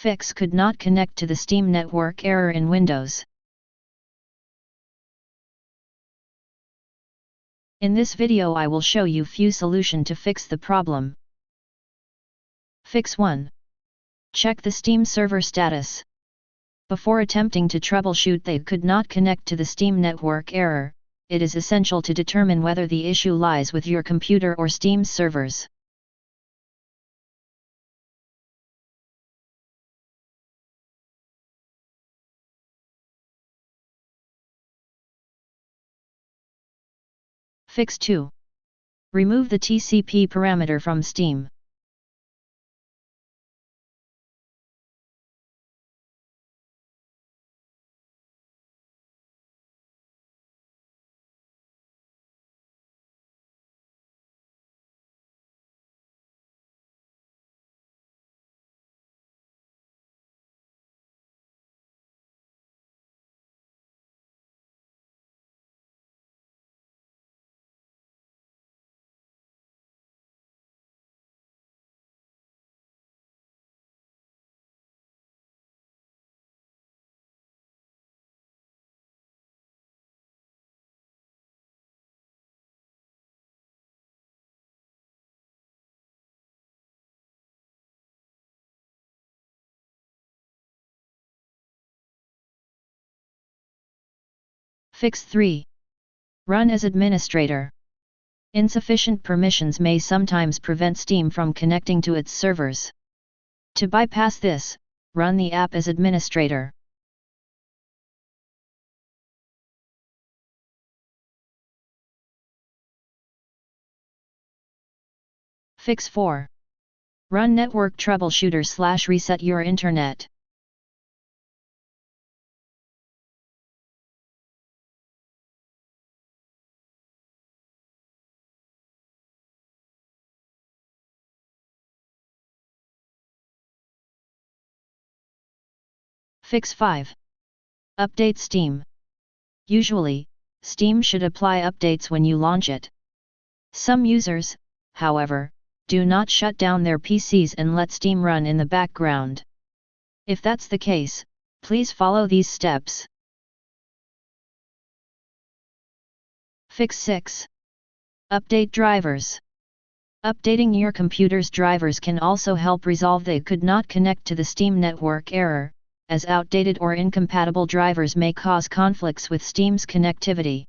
fix could not connect to the Steam network error in Windows. In this video I will show you few solution to fix the problem. Fix 1. Check the Steam server status. Before attempting to troubleshoot they could not connect to the Steam network error, it is essential to determine whether the issue lies with your computer or Steam's servers. Fix 2. Remove the TCP parameter from Steam. Fix 3. Run as administrator. Insufficient permissions may sometimes prevent Steam from connecting to its servers. To bypass this, run the app as administrator. Fix 4. Run network troubleshooter / reset your internet. Fix 5. Update Steam. Usually, Steam should apply updates when you launch it. Some users, however, do not shut down their PCs and let Steam run in the background. If that's the case, please follow these steps. Fix 6. Update drivers. Updating your computer's drivers can also help resolve they could not connect to the Steam network error, as outdated or incompatible drivers may cause conflicts with Steam's connectivity.